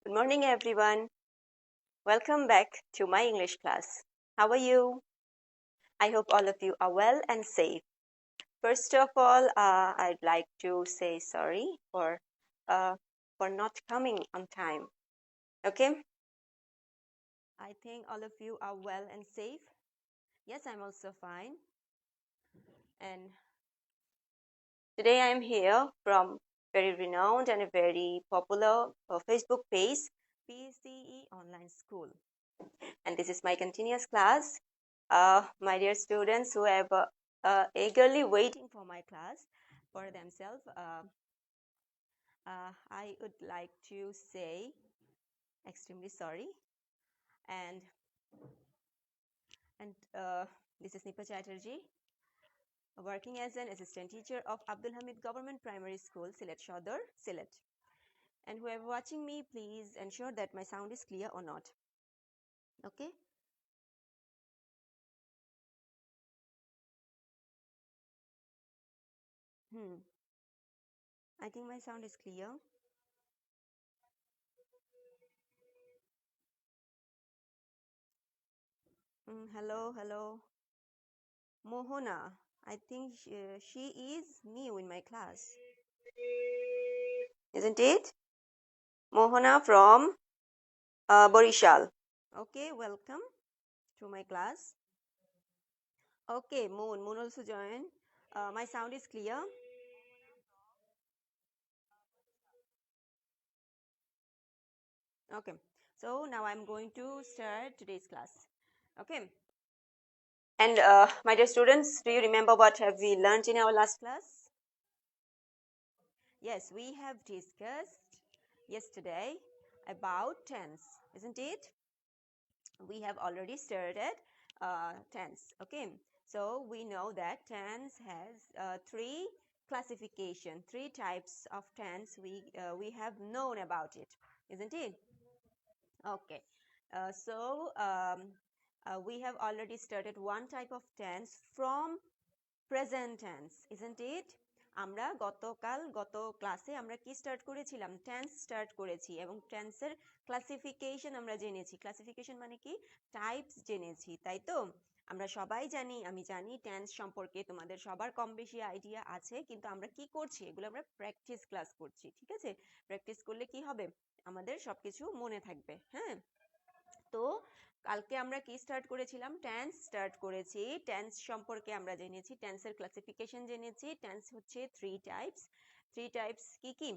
Good morning, everyone. Welcome back to my English class. How are you? I hope all of you are well and safe. First of all, I'd like to say sorry for not coming on time. Okay? I think all of you are well and safe. Yes, I'm also fine. And today I am here from very renowned and a very popular Facebook page, PCE Online School. And this is my continuous class. My dear students who have eagerly waiting for my class for themselves, I would like to say extremely sorry. And this is Nipa Chatterjee, working as an assistant teacher of Abdul Hamid Government Primary School, Sylhet Shodor, Sylhet. And whoever watching me, please ensure that my sound is clear or not. Okay? I think my sound is clear. Hello. Mohana, I think she is new in my class. Isn't it? Mohana from Borishal. Okay, welcome to my class. Okay, Moon also join. My sound is clear. Okay, so now I'm going to start today's class. Okay. And my dear students, do you remember what have we learned in our last class? Yes, we have discussed yesterday about tense, isn't it? We have already started tense. Okay, so we know that tense has three classification, three types of tense. We have known about it, isn't it? Okay, we have already started one type of tense from present tense, isn't it? আমরা গত ক্লাসে আমরা কি start করেছিলাম? Tense start করেছি এবং টেন্সের classification আমরা জেনেছি। ক্লাসিফিকেশন মানে কি? টাইপস জেনেছি, তাই তো? আমরা সবাই জানি, আমি জানি টেন্স সম্পর্কে তোমাদের সবার কম বেশি আইডিয়া আছে, কিন্তু আমরা কি করছি? এগুলো আমরা প্র্যাকটিস ক্লাস করছি, ঠিক আছে? প্র্যাকটিস করলে কি হবে? আমাদের সবকিছু মনে থাকবে। হ্যাঁ, তো কালকে আমরা কি স্টার্ট করেছিলাম? টেন্স স্টার্ট করেছি। টেন্স সম্পর্কে আমরা জেনেছি, টেন্সের ক্লাসিফিকেশন জেনেছি। টেন্স হচ্ছে থ্রি টাইপস কি কি?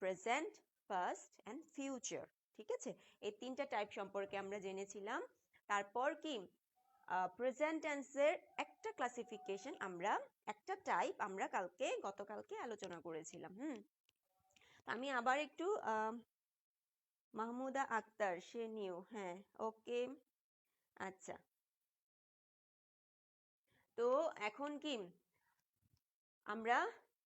প্রেজেন্ট, পাস্ট এন্ড ফিউচার, ঠিক আছে? এই তিনটা টাইপ সম্পর্কে আমরা জেনেছিলাম। তারপর কি প্রেজেন্ট টেন্সের একটা ক্লাসিফিকেশন আমরা, একটা টাইপ আমরা গতকালকে আলোচনা করেছিলাম। আমি আবার একটু মাহমুদা আক্তার, সে নিউ। হ্যাঁ, ওকে, আচ্ছা। তো এখন কি আমরা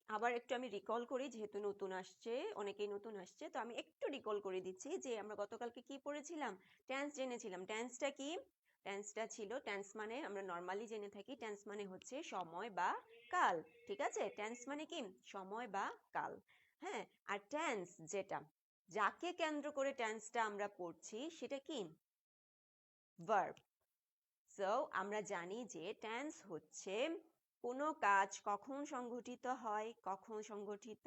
আবার একটু আমি রিকল করি, যেহেতু নতুন আসছে, অনেকেই নতুন আসছে, তো আমি একটু রিকল করে দিচ্ছি যে আমরা গতকালকে কি পড়েছিলাম? টেন্স জেনেছিলাম। টেন্সটা কি? টেন্সটা ছিল, টেন্স মানে আমরা নর্মালি জেনে থাকি, টেন্স মানে হচ্ছে সময় বা কাল, ঠিক আছে? টেন্স মানে কি? সময় বা কাল। হ্যাঁ, আর টেন্স যেটা, যাকে কেন্দ্র করে টেন্সটা আমরা পড়ছি সেটা কি? ভার্ব। সো আমরা জানি যে টেন্স হচ্ছে কোনো কাজ কখন সংঘটিত হয়, কখন সংঘটিত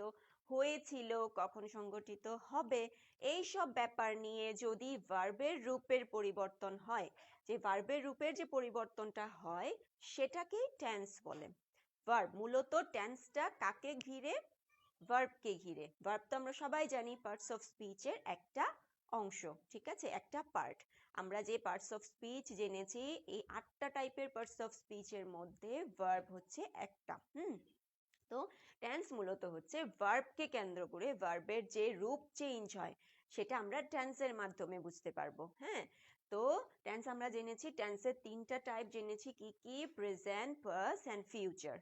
হয়েছিল, কখন সংঘটিত হবে, এই সব ব্যাপার নিয়ে যদি ভার্বের রূপের পরিবর্তন হয়, যে ভার্বের রূপের যে পরিবর্তনটা হয় সেটাকেই টেন্স বলে। ভার্ব মূলত টেন্সটা কাকে ঘিরে? ভার্বকে ঘিরে। ভার্ব তো আমরা সবাই জানি পার্টস অফ স্পিচের একটা অংশ, ঠিক আছে? একটা পার্ট। আমরা যে পার্টস অফ স্পিচ জেনেছি, এই 8টা টাইপের পার্টস অফ স্পিচের মধ্যে ভার্ব হচ্ছে একটা। তো টেন্স মূলত হচ্ছে ভার্বকে কেন্দ্র করে, ভার্বের যে রূপ চেঞ্জ হয় সেটা আমরা টেন্সের মাধ্যমে বুঝতে পারবো। হ্যাঁ, তো টেন্স আমরা জেনেছি, টেন্সের তিনটা টাইপ জেনেছি, কি কি? Present, past and future.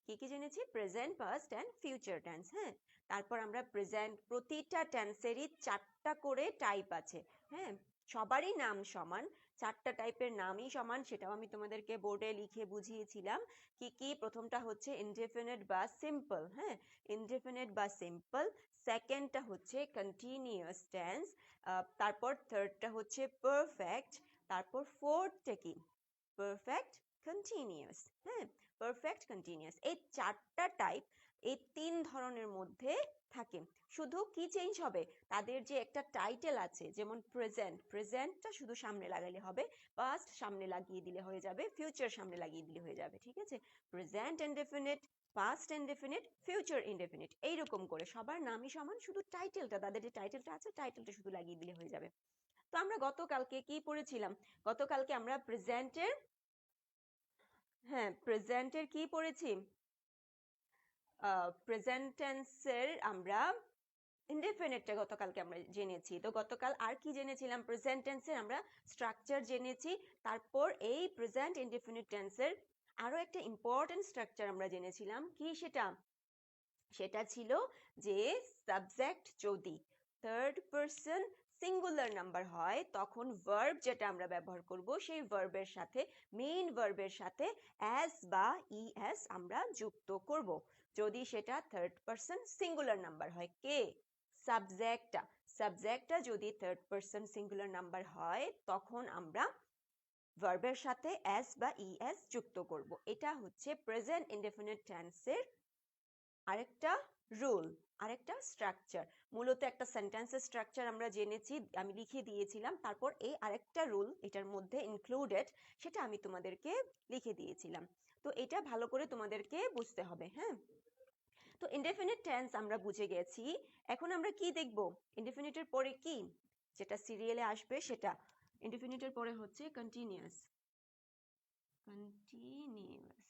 কি কি জেনেছি? Present, past and future tense. হ্যাঁ, তারপর আমরা প্রেজেন্ট, প্রতিটা টেন্সেরই 4টা করে টাইপ আছে। হ্যাঁ, সবারই নাম সমান, 4টা টাইপের নামই সমান, সেটাও আমি তোমাদেরকে বোর্ডে লিখে বুঝিয়েছিলাম। কি কি? প্রথমটা হচ্ছে ইনডেফিনিট বা সিম্পল। হ্যাঁ, ইনডেফিনিট বা সিম্পল। সেকেন্ডটা হচ্ছে কন্টিনিউয়াস টেন্স, তারপর থার্ডটা হচ্ছে পারফেক্ট, তারপর ফোর্থটা কি পারফেক্ট কন্টিনিউয়াস। হ্যাঁ, পারফেক্ট কন্টিনিউয়াস, এই চারটা টাইপ এই তিন ধরনের মধ্যে থাকে। শুধু কি চেঞ্জ হবে, তাদের যে একটা টাইটেল আছে, যেমন প্রেজেন্ট, প্রেজেন্টটা শুধু সামনে লাগাইলে হবে, পাস্ট সামনে লাগিয়ে দিলে হয়ে যাবে, ফিউচার সামনে লাগিয়ে দিলে হয়ে যাবে। ঠিক আছে, present indefinite, past indefinite, future indefinite, এইরকম করে সবার নামই সমান, শুধু টাইটেলটা, তাদের যে টাইটেলটা আছে টাইটেলটা শুধু লাগিয়ে দিলে হয়ে যাবে। তো আমরা গতকালকে কি পড়েছিলাম, গতকালকে আমরা প্রেজেন্টের, হ্যাঁ প্রেজেন্টের কি পড়েছি, প্রেজেন্ট টেন্সের আমরা ইনডেফিনিটটা গতকালকে আমরা জেনেছি। তো গতকাল আর কি জেনেছিলাম, প্রেজেন্ট টেন্সের আমরা স্ট্রাকচার জেনেছি, তারপর এই প্রেজেন্ট ইনডেফিনিট টেন্সের আরো একটা ইম্পর্টেন্ট স্ট্রাকচার আমরা জেনেছিলাম, কি সেটা, সেটা ছিল যে সাবজেক্ট যদি থার্ড পারসন সিঙ্গুলার নাম্বার হয় তখন ভার্ব যেটা আমরা ব্যবহার করব সেই ভার্বের সাথে, মেইন ভার্বের সাথে অ্যাস বা ইএস আমরা যুক্ত করব, যদি সেটা থার্ড পারসন সিঙ্গুলার নাম্বার হয়। কে, সাবজেক্টটা, সাবজেক্টটা যদি থার্ড পারসন সিঙ্গুলার নাম্বার হয় তখন আমরা ভার্বের সাথে এস বা ইএস যুক্ত করব। এটা হচ্ছে প্রেজেন্ট ইনডেফিনিট টেন্সের আরেকটা রুল, আরেকটা স্ট্রাকচার। মূলত একটা সেন্টেন্সের স্ট্রাকচার আমরা জেনেছি, আমি লিখে দিয়েছিলাম, তারপর এই আরেকটা রুল এটার মধ্যে ইনক্লুডেড, সেটা আমি তোমাদেরকে লিখে দিয়েছিলাম। তো এটা ভালো করে তোমাদেরকে বুঝতে হবে। হ্যাঁ, তো ইনডেফিনিট টেন্স আমরা বুঝে গেছি। এখন আমরা কি দেখব, ইনডেফিনিটের পরে কি যেটা সিরিয়ালে আসবে সেটা, ইনডেফিনিটের পরে হচ্ছে কন্টিনিউয়াস, কন্টিনিউয়াস,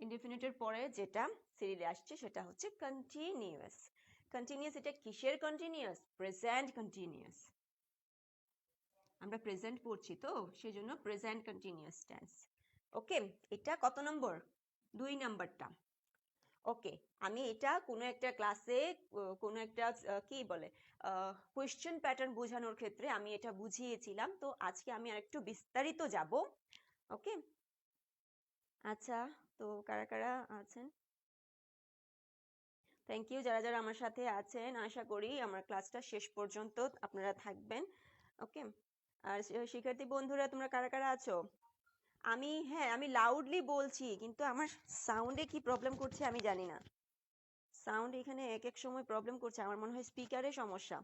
ইনডেফিনিটের পরে যেটা সিরিয়ালে আসছে সেটা হচ্ছে কন্টিনিউয়াস। কন্টিনিউয়াস, এটা কিসের কন্টিনিউয়াস, প্রেজেন্ট কন্টিনিউয়াস, আমরা প্রেজেন্ট পড়ছি তো সেজন্য প্রেজেন্ট কন্টিনিউয়াস টেন্স। ওকে, এটা কত নম্বর, 2 নাম্বারটা। ওকে, আমি এটা কোনো একটা ক্লাসে কোনো একটা কি বলে কোয়েশ্চেন প্যাটার্ন বোঝানোর ক্ষেত্রে আমি এটা বুঝিয়েছিলাম, তো আজকে আমি আরেকটু বিস্তারিত যাব। ওকে, আচ্ছা, তো কারা কারা আছেন, থ্যাংক ইউ যারা যারা আমার সাথে আছেন, আশা করি আমার ক্লাসটা শেষ পর্যন্ত আপনারা থাকবেন। ওকে, আর শিক্ষার্থী বন্ধুরা তোমরা কারা কারা আছো, হ্যাঁ আমি লাউডলি বলছি কিন্তু আমার সাউন্ডে কি প্রবলেম করছে আমি জানি না, সাউন্ড এখানে এক এক সময় প্রবলেম করছে, আমার মনে হয় স্পিকারের সমস্যা,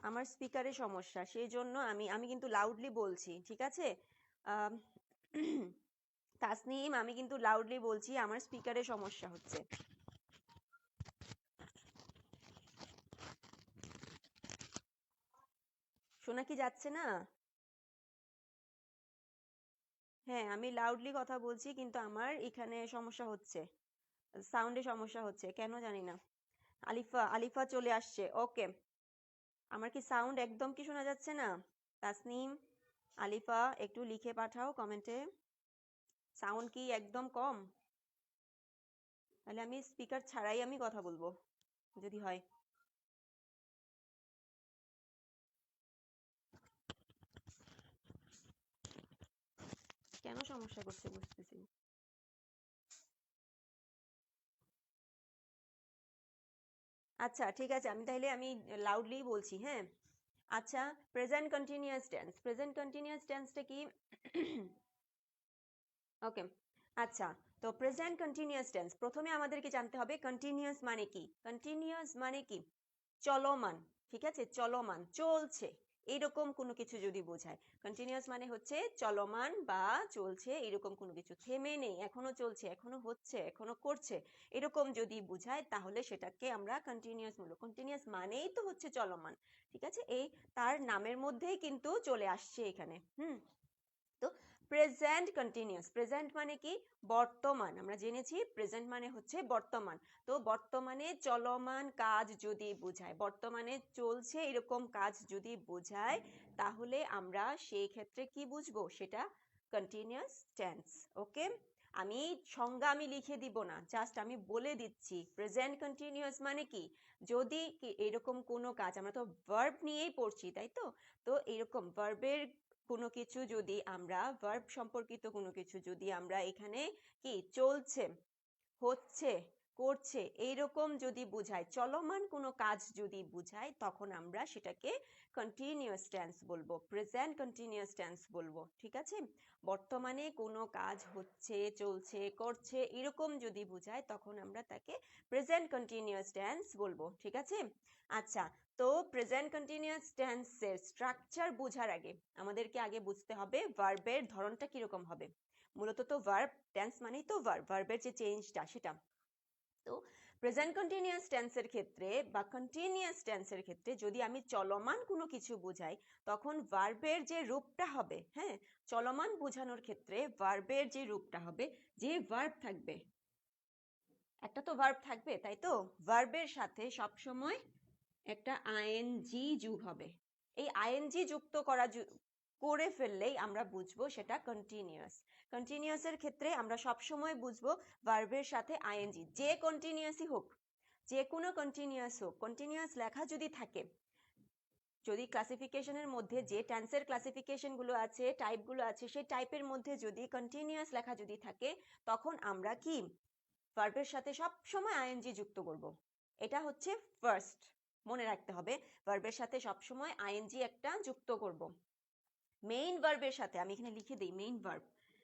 আমার স্পিকারের সমস্যা, সেই জন্য আমি কিন্তু লাউডলি বলছি। ঠিক আছে, তাসনিম আমি কিন্তু লাউডলি বলছি, আমার স্পিকারের সমস্যা হচ্ছে। শোনা কি যাচ্ছে না, হ্যাঁ আমি লাউডলি কথা বলছি কিন্তু আমার এখানে সমস্যা হচ্ছে, সাউন্ডে সমস্যা হচ্ছে কেন জানি না। আলিফা, আলিফা চলে আসছে। ওকে, আমার কি সাউন্ড একদম কি শোনা যাচ্ছে না, তাসনিম, আলিফা একটু লিখে পাঠাও কমেন্টে, সাউন্ড কি একদম কম, তাহলে আমি স্পিকার ছাড়াই আমি কথা বলবো যদি হয়। কেন সমস্যা করছে বুঝতেছি না। আচ্ছা ঠিক আছে, আমি লাউডলি বলছি। হ্যাঁ, আচ্ছা, present continuous tense, present continuous টেন্সটা কি, ওকে, আচ্ছা, তো প্রেজেন্ট কন্টিনিউয়াস টেন্স প্রথমে আমাদেরকে জানতে হবে কন্টিনিউয়াস মানে কি, কন্টিনিউয়াস মানে কি চলমান, ঠিক আছে, চলমান, চলছে, এরকম কোনো কিছু যদি বোঝায়, কন্টিনিউয়াস মানে হচ্ছে চলমান বা চলছে, এরকম কোনো কিছু, থেমে নেই, এখনো চলছে, এখনো হচ্ছে, এখনো করছে, এরকম যদি বোঝায় তাহলে সেটাকে আমরা কন্টিনিউয়াস বলবো। কন্টিনিউয়াস মানেই তো হচ্ছে চলমান, ঠিক আছে, এই তার নামের মধ্যেই কিন্তু চলে আসছে এখানে। তো প্রেজেন্ট কন্টিনিউয়াস, প্রেজেন্ট মানে কি বর্তমান, আমরা জেনেছি প্রেজেন্ট মানে হচ্ছে বর্তমান, তো বর্তমানে চলমান কাজ যদি বোঝায়, বর্তমানে চলছে এরকম কাজ যদি বোঝায় তাহলে আমরা সেই ক্ষেত্রে কি বুঝবো, সেটা কন্টিনিউয়াস টেন্স। ওকে, আমি সংজ্ঞা আমি লিখে দিব না, জাস্ট আমি বলে দিচ্ছি প্রেজেন্ট কন্টিনিউয়াস মানে কি, যদি এরকম কোনো কাজ, আমরা তো ভার্ব নিয়েই পড়ছি তাই তো, তো এরকম ভার্বের কোনো কিছু যদি আমরা, ভার্ব সম্পর্কিত কোনো কিছু যদি আমরা এখানে কি চলছে, হচ্ছে, করছে এইরকম যদি বোঝায়, চলমান কোনো কাজ যদি বোঝায়, তখন আমরা সেটাকে কন্টিনিউয়াস টেন্স বলবো, প্রেজেন্ট কন্টিনিউয়াস টেন্স বলবো। ঠিক আছে, বর্তমানে কোনো কাজ হচ্ছে, চলছে, করছে এরকম যদি বোঝায় তখন আমরা তাকে প্রেজেন্ট কন্টিনিউয়াস টেন্স বলবো। ঠিক আছে, আচ্ছা, তো প্রেজেন্ট কন্টিনিউয়াস টেন্সের স্ট্রাকচার বোঝার আগে আমাদেরকে আগে বুঝতে হবে ভার্বের ধরনটা কিরকম হবে। মূলত তো ভার্ব, টেন্স মানেই তো ভার্ব, ভার্বের যে চেঞ্জটা সেটা। তো প্রেজেন্ট কন্টিনিউয়াস টেন্সের ক্ষেত্রে বা কন্টিনিউয়াস টেন্সের ক্ষেত্রে যদি আমি চলমান কোনো কিছু বোঝাই, তখন ভার্বের যে রূপটা হবে, হ্যাঁ, চলমান বোঝানোর ক্ষেত্রে ভার্বের যে রূপটা হবে, যে ভার্ব থাকবে, একটা তো ভার্ব থাকবে, তাই তো, ভার্বের সাথে সবসময় একটা আইএনজি যোগ হবে। এই আইএনজি যুক্ত করে ফেললেই আমরা বুঝবো সেটা কন্টিনিউয়াস। কন্টিনিউয়াসের ক্ষেত্রে আমরা সবসময় বুঝবো ভার্বের সাথে আইএনজি, যে কন্টিনিউয়াসই হোক, যে কোনো কন্টিনিউয়াস হোক, কন্টিনিউয়াস লেখা যদি থাকে, যদি ক্লাসিফিকেশনের মধ্যে যে টেন্সের ক্লাসিফিকেশন গুলো আছে, টাইপ গুলো আছে, সেই টাইপের মধ্যে যদি কন্টিনিউয়াস লেখা যদি থাকে, তখন আমরা কি ভার্বের সাথে সব সময় আইএনজি যুক্ত করব। এটা হচ্ছে ফার্স্ট, মনে রাখতে হবে, ভার্বের সাথে সব সময় আইএনজি একটা যুক্ত করব। মেইন ভার্বের সাথে আমি এখানে লিখে দিই,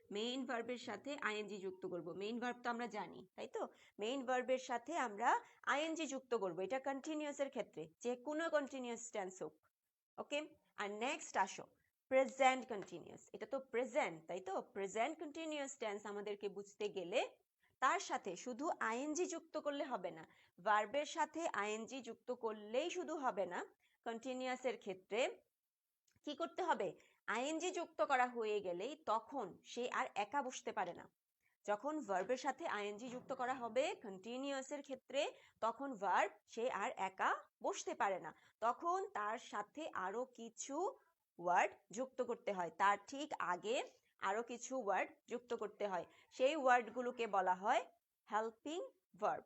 মেইন ভার্বের সাথে আইএনজি যুক্ত করব। মেইন ভার্ব তো আমরা জানি, তাই তো, মেইন ভার্বের সাথে আমরা আইএনজি যুক্ত করব, এটা কন্টিনিউয়াসের ক্ষেত্রে, যে কোনো কন্টিনিউয়াস টেন্স হোক। ওকে, আর নেক্সট আসো প্রেজেন্ট কন্টিনিউয়াস। এটা তো প্রেজেন্ট, তাই তো, প্রেজেন্ট কন্টিনিউয়াস টেন্স আমাদেরকে বুঝতে গেলে তার সাথে শুধু আইএনজি যুক্ত করলে হবে না, ভার্বের সাথে আইএনজি যুক্ত করলেই শুধু হবে না। কন্টিনিউয়াসের ক্ষেত্রে কি করতে হবে, আইএনজি যুক্ত করা হয়ে গেলেই তখন সে আর একা বসতে পারে না। যখন ভার্বের সাথে আইএনজি যুক্ত করা হবে কন্টিনিউয়াসের ক্ষেত্রে, তখন ভার্ব সে আর একা বসতে পারে না, তখন তার সাথে আরো কিছু ওয়ার্ড যুক্ত করতে হয়, তার ঠিক আগে আরো কিছু ওয়ার্ড যুক্ত করতে হয়। সেই ওয়ার্ডগুলোকে বলা হয় হেল্পিং ভার্ব।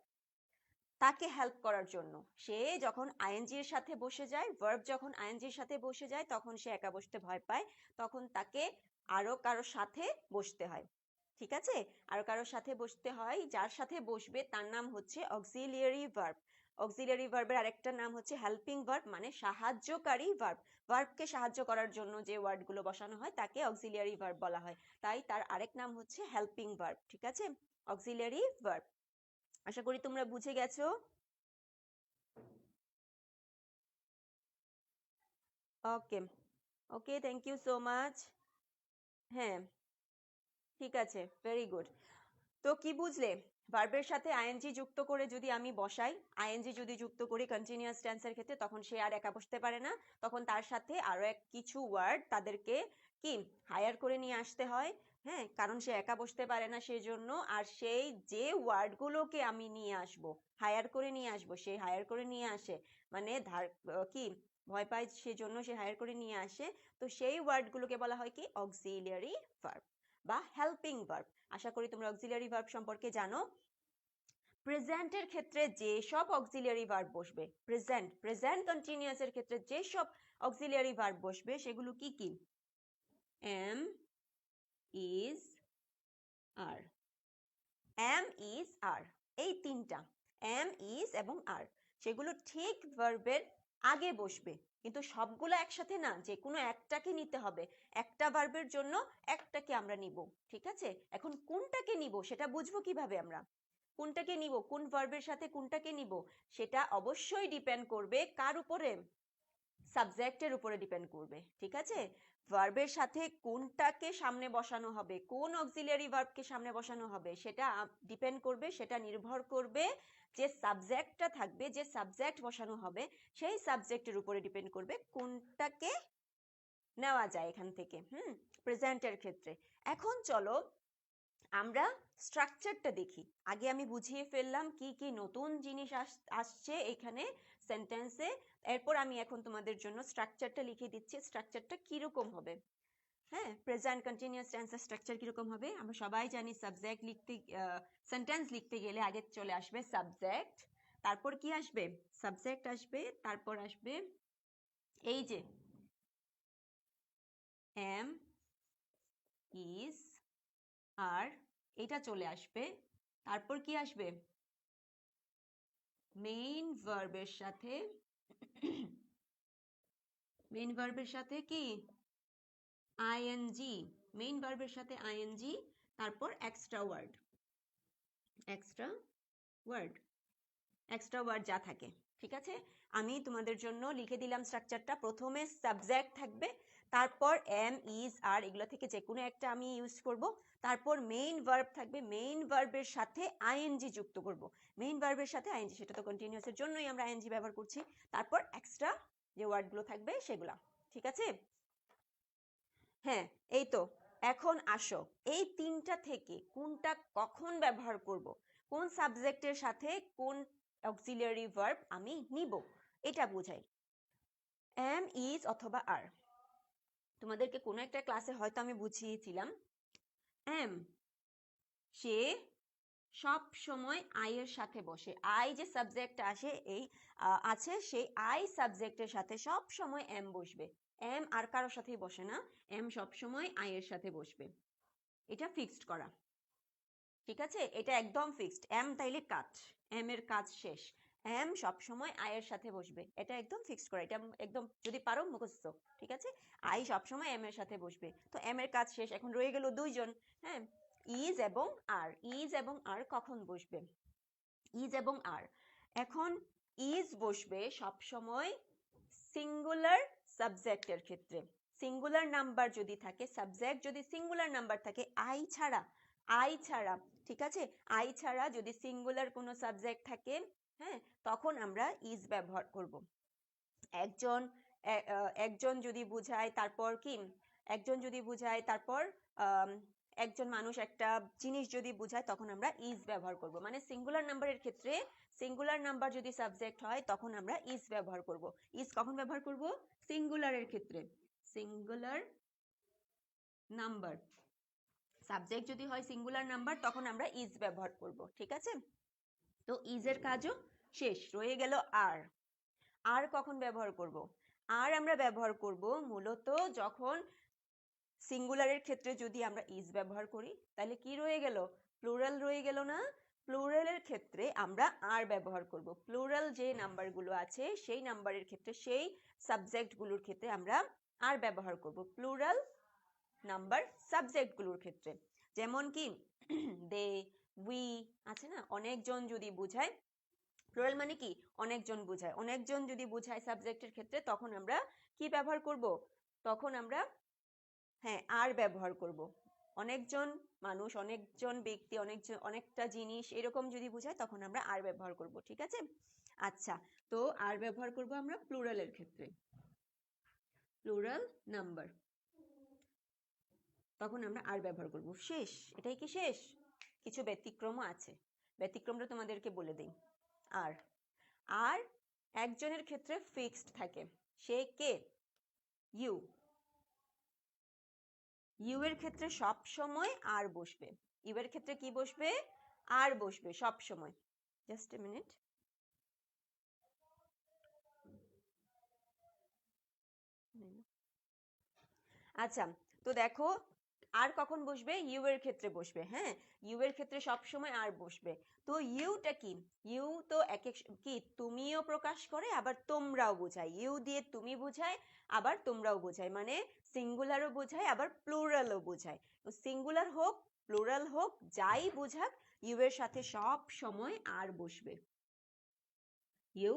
তাকে হেল্প করার জন্য, সে যখন আইএনজির সাথে বসে যায়, ভার্ব যখন আইএনজির সাথে বসে যায়, তখন সে একা বসতে ভয় পায়, তখন তাকে আরো কারোর সাথে বসতে হয়। ঠিক আছে, আরো কারোর সাথে বসতে হয়, যার সাথে বসবে তার নাম হচ্ছে অক্সিলিয়ারি ভার্ব। অক্সিলিয়ারি ভার্বের আরেকটা নাম হচ্ছে হেল্পিং ভার্ব, মানে সাহায্যকারী ভার্ব। ভার্বকে সাহায্য করার জন্য যে ওয়ার্ডগুলো বসানো হয় তাকে অক্সিলিয়ারি ভার্ব বলা হয়, তাই তার আরেক নাম হচ্ছে হেল্পিং ভার্ব। ঠিক আছে, অক্সিলিয়ারি ভার্ব। আশা করি তোমরা বুঝে গেছো। ওকে, ওকে, থ্যাংক ইউ সো মাচ। হ্যাঁ, ঠিক আছে, ভেরি গুড। তো কি বুঝলে, ভার্বের সাথে আইএনজি যুক্ত করে যদি আমি বসাই, আইএনজি যদি যুক্ত করি কন্টিনিউয়াস টেন্সের ক্ষেত্রে, তখন সে আর একা বসতে পারে না, তখন তার সাথে আরো কিছু ওয়ার্ড তাদেরকে কি হায়ার করে নিয়ে আসতে হয়। হ্যাঁ, কারণ সে একা বসতে পারে না সেজন্য, আর সেই যে ওয়ার্ডগুলোকে আমি নিয়ে আসব, হায়ার করে নিয়ে আসব, সে হায়ার করে নিয়ে আসে, মানে কি ভয় পায় সেজন্য সে হায়ার করে নিয়ে আসে, তো সেই ওয়ার্ডগুলোকে বলা হয় কি অক্সিলিয়ারি ভার্ব বা হেল্পিং ভার্ব। আশা করি তোমরা অক্সিলিয়ারি ভার্ব সম্পর্কে জানো। প্রেজেন্টের ক্ষেত্রে যেসব অক্সিলিয়ারি ভার্ব বসবে, প্রেজেন্ট কন্টিনিউয়াস এর ক্ষেত্রে যেসব অক্সিলিয়ারি ভার্ব বসবে সেগুলো কি কি, am, is, are, am, is, are, এই তিনটা, এম, ইজ এবং আর, সেগুলো ঠিক ভার্বের আগে বসবে, কিন্তু সবগুলো একসাথে না, যে কোনো একটাকে নিতে হবে, একটা ভার্বের জন্য একটাকে আমরা নিব। ঠিক আছে, এখন কোনটাকে নিব সেটা বুঝবো কিভাবে আমরা, কোনটাকে নিব, কোন ভার্বের সাথে কোনটাকে নিব, সেটা অবশ্যই ডিপেন্ড করবে কার উপরে, সাবজেক্টের উপরে ডিপেন্ড করবে। ঠিক আছে, ভার্বের সাথে কোনটাকে সামনে বসানো হবে, কোন অক্সিলিয়ারি ভার্বকে সামনে বসানো হবে, সেটা ডিপেন্ড করবে, সেটা নির্ভর করবে যে সাবজেক্টটা থাকবে, যে সাবজেক্ট বসানো হবে সেই সাবজেক্টের উপরে ডিপেন্ড করবে কোনটাকে নেওয়া যায় এখান থেকে। প্রেজেন্টের ক্ষেত্রে এখন চলো আমরা স্ট্রাকচারটা দেখি। আগে আমি বুঝিয়ে ফেললাম কি কি নতুন জিনিস আসছে এখানে সেন্টেন্সে, এরপর আমি এখন তোমাদের জন্য স্ট্রাকচারটা লিখে দিচ্ছি, স্ট্রাকচারটা কিরকম হবে। হ্যাঁ, প্রেজেন্ট কন্টিনিউয়াস টেন্সের স্ট্রাকচার কিরকম হবে আমরা সবাই জানি, সাবজেক্ট লিখতে, সেন্টেন্স লিখতে গেলে আগে চলে আসবে সাবজেক্ট, তারপর কি আসবে, সাবজেক্ট আসবে, তারপর আসবে এই যে এম, ইজ, আর, এটা চলে আসবে, তারপর কি আসবে, মেইন ভার্বের সাথে মেইন ভার্বের সাথে কি আইএনজি, মেইন ভার্বের সাথে আইএনজি, তারপর extra word, extra word, extra word যা থাকে। ঠিক আছে, আমি তোমাদের জন্য লিখে দিলাম স্ট্রাকচারটা। প্রথমে সাবজেক্ট থাকবে, তারপর এম, ইজ, আর এগুলো থেকে যে কোনো একটা আমি ইউজ করব। তারপর মেইন ভার্ব থাকবে, মেইন ভার্বের সাথে আইএনজি যুক্ত করব। মেইন ভার্বের সাথে আইএনজি, সেটা তো কন্টিনিউয়াসের জন্যই আমরা আইএনজি ব্যবহার করছি। তারপর এক্সট্রা যে ওয়ার্ডগুলো থাকবে সেগুলা। ঠিক আছে, হ্যাঁ এই তো। এখন আসো, এই তিনটা থেকে কোনটা কখন ব্যবহার করব, কোন সাবজেক্টের সাথে কোন অক্সিলিয়ারি ভার্ব আমি নিব, এটা বোঝাই। এম, ইজ অথবা আর। তোমাদেরকে কোনো একটা ক্লাসে হয়তো আমি বুঝিয়েছিলাম, এম সে সব সময় আই এর সাথে বসে। আই যে সাবজেক্ট আসে এই আছে, সেই আই সাবজেক্টের সাথে সব সময় এম বসবে। এম আর কারোর সাথেই বসে না, এম সব সময় আই এর সাথে বসবে। এটা ফিক্সড করা। ঠিক আছে, এটা একদম ফিক্সড। এম তাইলে কাট, এম এর কাজ শেষ। এম সব সময় আই এর সাথে বসবে, এটা একদম ফিক্সড করা, এটা একদম যদি পারো মুখস্থ। ঠিক আছে, আই সব সময় এম এর সাথে বসবে, তো এম এর কাজ শেষ। এখন রয়ে গেল দুইজন, হ্যাঁ, ইজ এবং আর। ইজ এবং আর কখন বসবে? ইজ এবং আর, এখন ইজ বসবে সব সময় সিঙ্গুলার সাবজেক্টের ক্ষেত্রে। সিঙ্গুলার নাম্বার যদি থাকে, সাবজেক্ট যদি সিঙ্গুলার নাম্বার থাকে, আই ছাড়া, আই ছাড়া, ঠিক আছে, আই ছাড়া যদি সিঙ্গুলার কোনো সাবজেক্ট থাকে, হ্যাঁ, তখন আমরা ইজ ব্যবহার করব। একজন একজন যদি বুঝায়, তারপর কি, একজন যদি বুঝায়, তারপর একজন মানুষ একটা জিনিস যদি বুঝায়, তখন আমরা ইজ ব্যবহার করব। মানে সিঙ্গুলার নাম্বারের ক্ষেত্রে, সিঙ্গুলার নাম্বার যদি সাবজেক্ট হয়, তখন আমরা ইজ ব্যবহার করব। ইজ কখন ব্যবহার করব? সিঙ্গুলারের ক্ষেত্রে। সিঙ্গুলার নাম্বার, সাবজেক্ট যদি হয় সিঙ্গুলার নাম্বার, তখন আমরা ইজ ব্যবহার করব। ঠিক আছে, তো ইজের কাজও শেষ। রয়ে গেল আর। আর কখন ব্যবহার করব? আর আমরা ব্যবহার করব মূলত যখন সিঙ্গুলারের ক্ষেত্রে যদি আমরা ইজ ব্যবহার করি, তাহলে কি রয়ে গেল? প্লুরাল রয়ে গেল না? প্লুরালের ক্ষেত্রে আমরা আর ব্যবহার করব। প্লুরাল যে নাম্বারগুলো আছে সেই নাম্বারের ক্ষেত্রে, সেই সাবজেক্টগুলোর ক্ষেত্রে আমরা আর ব্যবহার করব, প্লুরাল নাম্বার সাবজেক্টগুলোর ক্ষেত্রে। যেমন কি দে, উই আছে না, অনেকজন যদি বুঝায়, প্লুরাল মানে কি অনেকজন বুঝায়, অনেকজন যদি বুঝায় সাবজেক্টের ক্ষেত্রে, তখন আমরা কি ব্যবহার করব? তখন আমরা, হ্যাঁ, আর ব্যবহার করব। অনেকজন মানুষ, অনেকজন ব্যক্তি, অনেকজন, অনেকটা জিনিস, এরকম যদি বুঝায়, তখন আমরা আর ব্যবহার করব। ঠিক আছে, আচ্ছা, তো আর ব্যবহার করব আমরা প্লুরালের ক্ষেত্রে, প্লুরাল নাম্বার, তখন আমরা আর ব্যবহার করব। শেষ, এটাই কি শেষ? কিছু ব্যতিক্রমও আছে, ব্যতিক্রমটা তোমাদেরকে বলে দেই। আর আর একজনের ক্ষেত্রে ফিক্সড থাকে, সে কে? ইউ। ইউ এর ক্ষেত্রে সব সময় আর বসবে। ইউ এর ক্ষেত্রে কি বসবে? আর বসবে সব সময়। Just a minute. আচ্ছা, তো দেখো আর কখন বসবে? ইউ এর ক্ষেত্রে বসবে। হ্যাঁ, ইউ এর ক্ষেত্রে সব সময় আর বসবে। তো ইউটা কি? ইউ তো এক এক কি তুমিও প্রকাশ করে, আবার তোমরাও বোঝায়। ইউ দিয়ে তুমি বোঝায়, আবার তোমরাও বোঝায়, মানে সিঙ্গুলারও বোঝায়, আবার প্লুরালও বোঝায়। সিঙ্গুলার হোক, প্লুরাল হোক, যাই বোঝাক, ইউ এর সাথে সব সময় আর বসবে। ইউ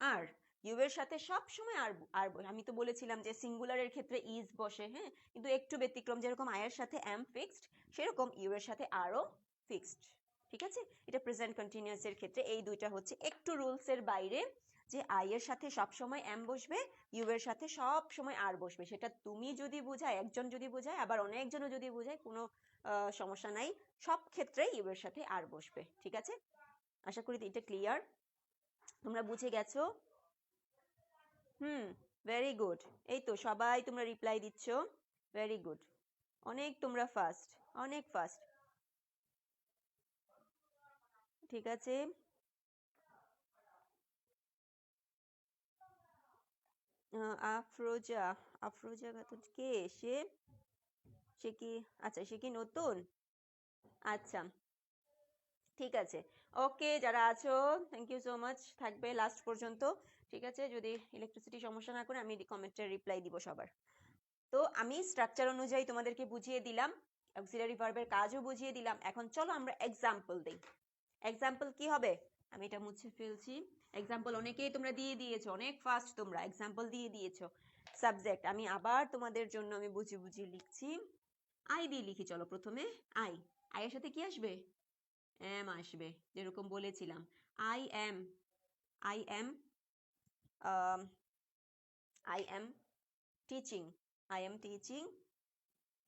আর, ইউ এর সাথে সব সময় আর আর আমি তো বলেছিলাম যে সিঙ্গুলারের ক্ষেত্রে ইজ বসে, হ্যাঁ, কিন্তু একটু ব্যতিক্রম, যেরকম আই এর সাথে এম ফিক্সড, সেরকম ইউ এর সাথে আরও ফিক্সড। ঠিক আছে, এটা প্রেজেন্ট কন্টিনিউয়াস এর ক্ষেত্রে এই দুইটা হচ্ছে একটু রুলস এর বাইরে, যে আই এর সাথে সব সময় এম বসবে, ইউ এর সাথে সব সময় আর বসবে। সেটা তুমি যদি বোঝায়, একজন যদি বোঝায়, আবার অনেকজনও যদি বোঝায়, কোনো সমস্যা নাই, সব ক্ষেত্রেই ইউ এর সাথে আর বসবে। ঠিক আছে, আশা করি এটা ক্লিয়ার, তোমরা বুঝে গেছো। Very good. এই তো সবাই তোমরা রিপ্লাই দিচ্ছ, ভেরি গুড, অনেক তোমরা ফাস্ট, অনেক ফাস্ট। ঠিক আছে, আফরোজা, আফরোজা খাতুন কে? সে সে কি, আচ্ছা সে কি নতুন? আচ্ছা, ঠিক আছে, ওকে, যারা আছো থ্যাংক ইউ সো মাচ, থাকবে লাস্ট পর্যন্ত। ঠিক আছে, যদি ইলেকট্রিসিটি সমস্যা না করে আমি কমেন্টের রিপ্লাই দিব সবার। তো আমি স্ট্রাকচার অনুযায়ী তোমাদেরকে বুঝিয়ে দিলাম, অক্সিলারি ভার্বের কাজও বুঝিয়ে দিলাম। এখন চলো আমরা এক্সাম্পল দেই। এক্সাম্পল কি হবে? আমি এটা মুছে ফেলছি। এক্সাম্পল অনেকেই তোমরা দিয়ে দিয়েছো, অনেক ফাস্ট তোমরা এক্সাম্পল দিয়ে দিয়েছো। সাবজেক্ট আমি আবার তোমাদের জন্য আমি বুঝিয়ে বুঝিয়ে লিখছি। আই দিয়ে লিখি, চলো প্রথমে আই। আই এর সাথে কি আসবে? এম আসবে, যেরকম বলেছিলাম। I am, I am, I am teaching, I am teaching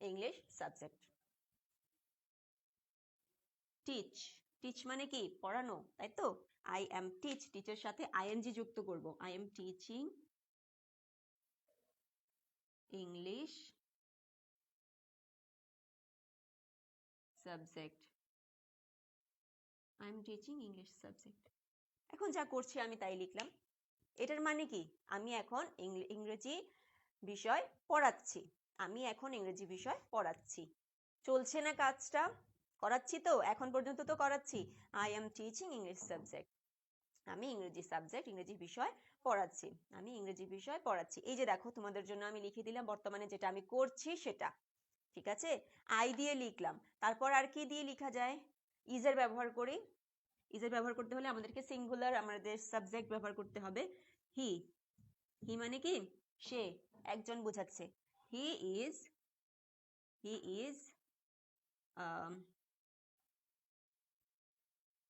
English subject. Teach, teach মানে কি? পড়ানো, তাই তো? আই এম টিচ, টিচের সাথে আইএনজি যুক্ত করব। I am teaching English subject, I am teaching English subject. এখন যা করছি আমি তাই লিখলাম। এটার মানে কি? আমি এখন ইংরেজি বিষয় পড়াচ্ছি। আমি এখন ইংরেজি বিষয় পড়াচ্ছি। চলছে না কাজটা? করাচ্ছি তো, এখন পর্যন্ত তো করাচ্ছি। I am teaching English subject, আমি ইংরেজি সাবজেক্ট, ইংরেজি বিষয় পড়াচ্ছি। আমি ইংরেজি বিষয় পড়াচ্ছি। এই যে দেখো, তোমাদের জন্য আমি লিখে দিলাম বর্তমানে যেটা আমি করছি সেটা। ঠিক আছে, আই দিয়ে লিখলাম। তারপর আর কি দিয়ে লেখা যায়? ইজের ব্যবহার করি। ইজের ব্যবহার করতে হলে আমাদেরকে সিঙ্গুলার, আমাদের সাবজেক্ট ব্যবহার করতে হবে। হি, হি মানে কি? সে, একজন বোঝাচ্ছে। He is, he is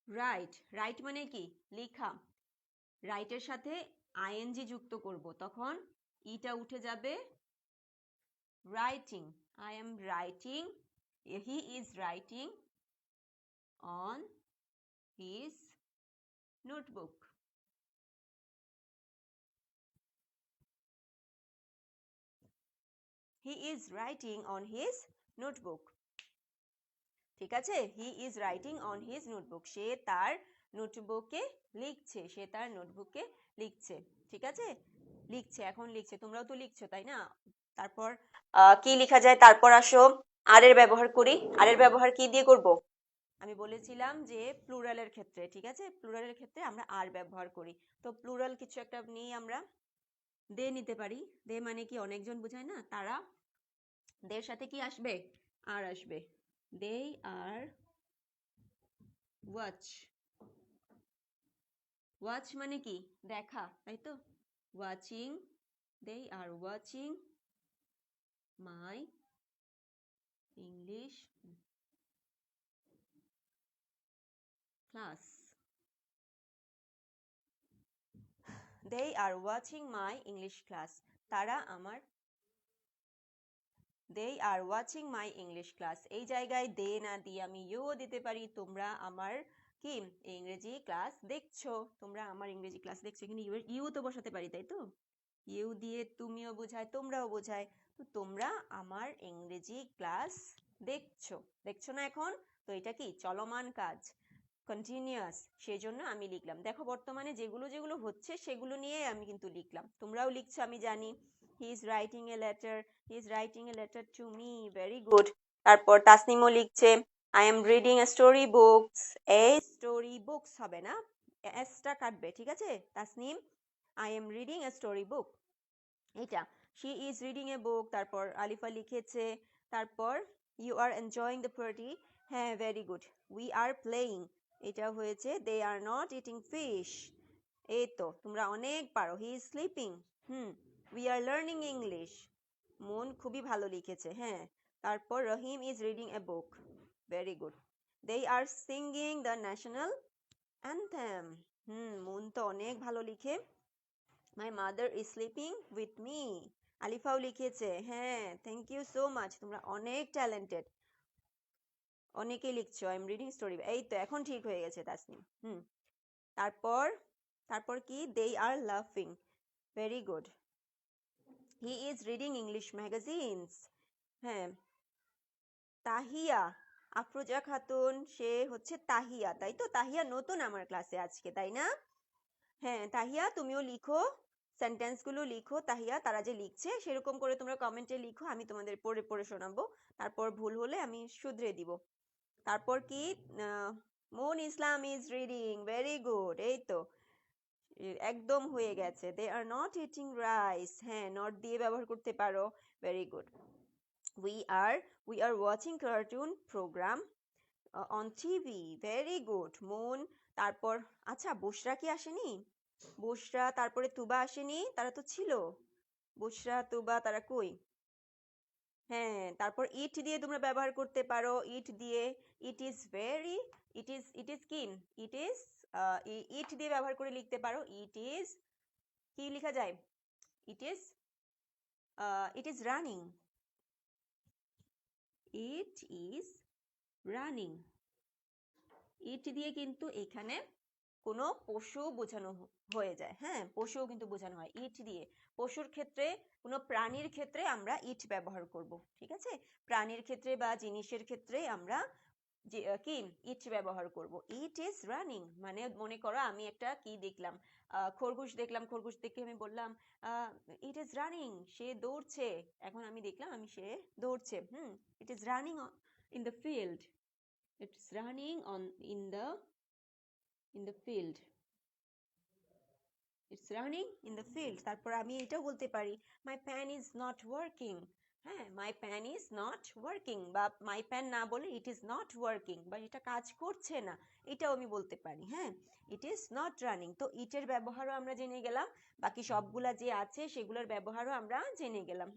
right. Right মানে কি? লেখা। রাইটের সাথে আইএনজি যুক্ত করব, তখন ইটা উঠে যাবে, writing. I am writing, he is writing on his notebook. He is writing on his notebook. ঠিক আছে, he is writing on his notebook, সে তার নোটবুকে লিখছে, সে তার নোটবুকে লিখছে। ঠিক আছে, লিখছে, এখন লিখছে, তোমরাও তো লিখছো তাই না? তারপর কি লেখা যায়? তারপর আসো আর এর ব্যবহার করি। আর এর ব্যবহার কি দিয়ে করব? আমি বলেছিলাম যে প্লুরালের ক্ষেত্রে, ঠিক আছে, প্লুরালের ক্ষেত্রে আমরা আর ব্যবহার করি। তো প্লুরাল কিছু একটা নিয়ে আমরা দে নিতে পারি। দে মানে কি? অনেকজন বোঝায় না? তারা, দের সাথে কি আসবে? আর আসবে। দে আর ওয়াচ। ওয়াচ মানে কি? দেখা, তাই তো? Watching, they are watching my English class. They are watching my English class, তারা আমার, they are watching my English class. এই জায়গায় দে না দিয়ে আমি ইউও দিতে পারি। তোমরা আমার কি ইংরেজি ক্লাস দেখছো, তোমরা আমার ইংরেজি ক্লাস দেখছো, এখানে ইউ তো বসাতে পারি, তাই তো? ইউ দিয়ে তুমিও বোঝায়, তোমরাও বোঝায়। তো তোমরা আমার ইংরেজি ক্লাস দেখছো, দেখছো না এখন? তো এটা কি? চলমান কাজ, কন্টিনিউয়াস, সেই জন্য আমি লিখলাম। দেখো বর্তমানে যেগুলো যেগুলো হচ্ছে সেগুলো নিয়ে আমি কিন্তু লিখলাম, তোমরাও লিখছো আমি জানি। He is writing a letter, he is writing a letter to me, very good. তারপর তাসনিমও লিখছে, I am reading a story books. এই স্টোরি বুকস হবে না, এসটা কাটবে, ঠিক আছে Tasnim? I am reading a story book, এটা। She is reading a book, তারপর আলিফা লিখেছে। তারপর you are enjoying the party, হ্যাঁ very good. We are playing, এটা হয়েছে। They are not eating fish, এই তো তোমরা অনেক পারো। He is sleeping, we are learning English, Mon খুবই ভালো লিখেছে, হ্যাঁ। তারপর Rahim is reading a book, very good. They are singing the national anthem, Mon তো অনেক ভালো লিখে। My mother is sleeping with me, আলিফাও লিখেছে, হ্যাঁ থ্যাংক ইউ সো মাচ, তোমরা অনেক ট্যালেন্টেড, অনেকেই লিখছো। আই এম রিডিং স্টোরি, এই তো এখন ঠিক হয়ে গেছে তাসনিম। তারপর, তারপর কি? দে আর লাফিং, very good. He is reading English magazines, হ্যাঁ। তাহিয়া, আফরোজা খাতুন, সে হচ্ছে তাহিয়া, তাই তো? তাহিয়া নতুন আমার ক্লাসে আজকে, তাই না? হ্যাঁ তাহিয়া, তুমিও লিখো, সেন্টেন্সগুলো লিখো। তাহিয়া, তারা যে লিখছে সেরকম করে তোমরা কমেন্টে লিখো, আমি তোমাদের পড়ে পড়ে শোনাবো। তারপর ভুল হলে আমি শুধরে দিব। তারপর কি? Moon Islam is reading, very good. এই তো একদম হয়ে গেছে। They are not eating rice, হ্যাঁ নট দিয়ে ব্যবহার করতে পারো, very good. We are we are watching cartoon program on TV, very good Moon. তারপর আচ্ছা বুশরা কি আসেনি? বুশরা তারপরে তুবা আসেনি? তারা তো ছিল। বুশরা তুবা তারা কই? হ্যাঁ তারপর ইট দিয়ে তোমরা ব্যবহার করতে পারো, ইট দিয়ে। It is very, it is কি, ইট ইজ ইট দিয়ে ব্যবহার করে লিখতে পারো। ইট ইজ কি লেখা যায়? It is it is running, it is running. It দিয়ে কিন্তু এখানে কোনো পশু বোঝানো হয়ে যায়, হ্যাঁ পশুও কিন্তু বোঝানো হয় ইট দিয়ে। পশুর ক্ষেত্রে, কোনো প্রাণীর ক্ষেত্রে আমরা ইট ব্যবহার করব, ঠিক আছে? প্রাণীর ক্ষেত্রে বা জিনিসের ক্ষেত্রে আমরা যে কি ইট ব্যবহার করব। ইট ইজ রানিং মানে মনে করো আমি একটা কি দেখলাম, খরগোশ দেখলাম, খরগোশ দেখে আমি বললাম ইট ইজ রানিং, সে দৌড়ছে। এখন আমি দেখলাম আমি সে দৌড়ছে, it is running in the field, it's running on in the field, it's running in the field. তারপর আমি এটাও বলতে পারি my pen is not working, হ্যাঁ my pen is not working, বা মাই প্যান না বলে ইট ইজ নট ওয়ার্কিং, বা এটা কাজ করছে না, এটাও আমি বলতে পারি। হ্যাঁ ইট ইজ নট রানিং। তো ইটের ব্যবহারও আমরা জেনে গেলাম, বাকি সবগুলা যে আছে সেগুলোর ব্যবহারও আমরা জেনে গেলাম।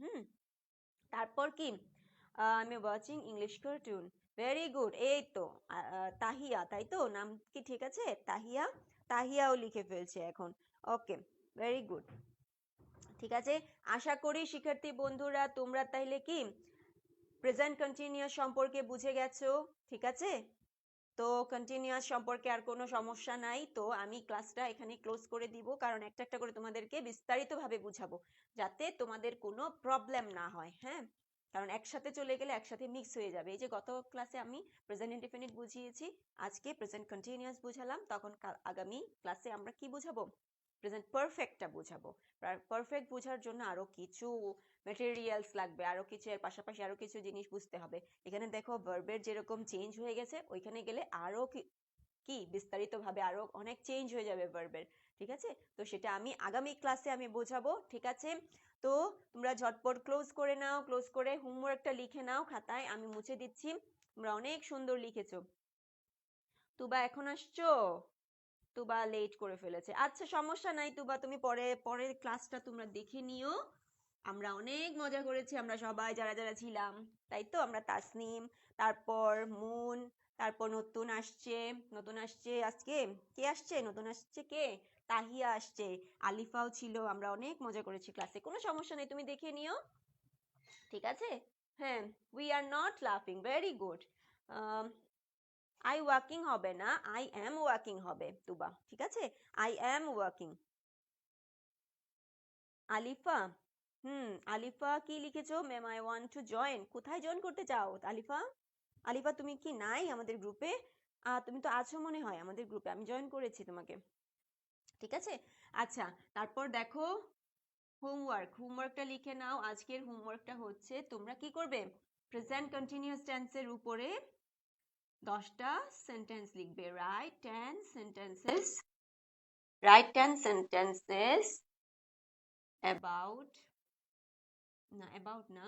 তারপর কি আমি watching English cartoon, very good. এই তো তাহিয়া, তাই তো নাম কি ঠিক আছে? তাহিয়া, তাহিয়াও লিখে ফেলছে এখন। ওকে, ভেরি গুড। ঠিক আছে, আশা করি শিক্ষার্থী বন্ধুরা তোমরা তাইলে কি প্রেজেন্ট কন্টিনিউয়াস সম্পর্কে বুঝে গেছো, ঠিক আছে? তো কন্টিনিউয়াস সম্পর্কে আর কোনো সমস্যা নাই। তো আমি ক্লাসটা এখানে ক্লোজ করে দিব, কারণ একটা একটা করে তোমাদেরকে বিস্তারিতভাবে বুঝাবো যাতে তোমাদের কোনো প্রবলেম না হয়। হ্যাঁ, কারণ একসাথে চলে গেলে একসাথে মিক্স হয়ে যাবে। এই যে গত ক্লাসে আমি প্রেজেন্ট ইনডেফিনিট বুঝিয়েছি, আজকে প্রেজেন্ট কন্টিনিউয়াস বুঝালাম, তখন আগামী ক্লাসে আমরা কি বুঝাবো? প্রেজেন্ট পারফেক্টটা বুঝাবো। পারফেক্ট বোঝার জন্য আরো কিছু মেটেরিয়ালস লাগবে, আরো কিছু, এর পাশাপাশি আরো কিছু জিনিস বুঝতে হবে। এখানে দেখো ভার্বের যেরকম চেঞ্জ হয়ে গেছে, ওইখানে গেলে আরো কি বিস্তারিতভাবে আরো অনেক চেঞ্জ হয়ে যাবে ভার্বের, ঠিক আছে? তো সেটা আমি আগামী ক্লাসে আমি বোঝাবো, ঠিক আছে? তো তোমরা ঝটপট ক্লোজ করে নাও, ক্লোজ করে হোমওয়ার্কটা লিখে নাও খাতায়, আমি মুছে দিচ্ছি। তোমরা অনেক সুন্দর লিখেছো। তুবা এখন আসছো? তুবা লেট করে ফেলেছে, আচ্ছা সমস্যা নাই তুবা, তুমি পরের ক্লাসটা তোমরা দেখে নিও। আমরা অনেক মজা করেছি, আমরা সবাই যারা যারা ছিলাম, তাই তো? আমরা তাসনিম, তারপর মুন, তারপর নতুন আসছে আজকে কে আসছে, নতুন আসছে কে, তাহিয়া আসছে, আলিফাও ছিল। আমরা অনেক মজা করেছি ক্লাসে, কোনো সমস্যা নেই, তুমি দেখে নিও, ঠিক আছে? হ্যাঁ, উই আর নট লাফিং, ভেরি গুড। আই ওয়াকিং হবে না, আই এম ওয়াকিং হবে তুবা, ঠিক আছে? I am walking. Alifa, Alifa কি লিখেছো? Ma'am I want to join, কোথায় জয়েন করতে চাও আলিফা? আলিফা তুমি কি নাই আমাদের গ্রুপে? তুমি তো আছো মনে হয় আমাদের গ্রুপে, আমি জয়েন করেছি তোমাকে, ঠিক আছে? আচ্ছা, তারপর দেখো হোমওয়ার্কটা লিখে নাও। আজকের হোমওয়ার্কটা হচ্ছে তোমরা কি করবে, প্রেজেন্ট কন্টিনিউয়াস টেন্সের উপরে 10টা সেন্টেন্স লিখবে। রাইট 10 সেন্টেন্সেস অ্যাবাউট, না,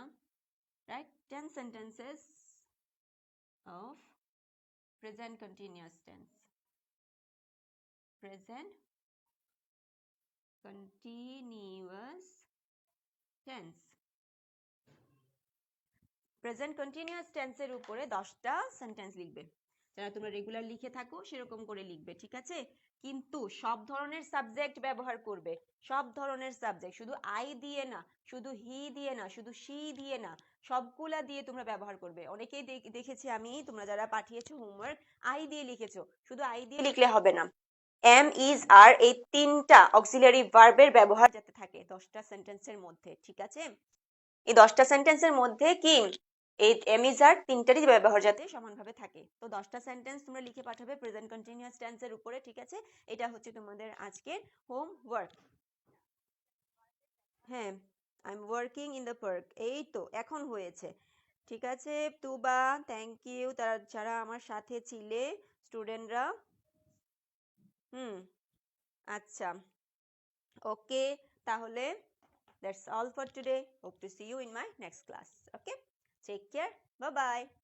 write 10 sentences of present continuous tense. Present continuous tense. Present continuous টেন্সের উপরে 10টা সেন্টেন্স লিখবে, যারা তোমরা রেগুলার লিখে থাকো সেরকম করে লিখবে, ঠিক আছে? কিন্তু সব ধরনের সাবজেক্ট ব্যবহার করবে, সব ধরনের সাবজেক্ট, শুধু আই দিয়ে না, শুধু হি দিয়ে না, শুধু শি দিয়ে না, সবগুলা দিয়ে তোমরা ব্যবহার করবে। অনেকেই দেখেছি আমি, তোমরা যারা পাঠিয়েছো হোমওয়ার্ক আই দিয়ে লিখেছো, শুধু আই দিয়ে লিখলে হবে না, এম ইজ আর এই 3টা অক্সিলারি ভার্বের ব্যবহার যাতে থাকে 10টা সেন্টেন্সের মধ্যে, ঠিক আছে? এই 10টা সেন্টেন্সের মধ্যে কি এই এম ইজ আর 3টারই ব্যবহার যাতে সমানভাবে থাকে। তো 10টা সেন্টেন্স তোমরা লিখে পাঠাবে প্রেজেন্ট কন্টিনিউয়াস টেন্সের উপরে, ঠিক আছে? এটা হচ্ছে তোমাদের আজকের হোমওয়ার্ক। হ্যাঁ, I am working in the park, এই তো এখন হয়েছে, ঠিক আছে? তুবা, থ্যাংক ইউ, তারা যারা আমার সাথে ছিলে, স্টুডেন্টরা আচ্ছা ওকে তাহলে that's all for today. Hope to see you in my next class. Okay, take care. Bye bye.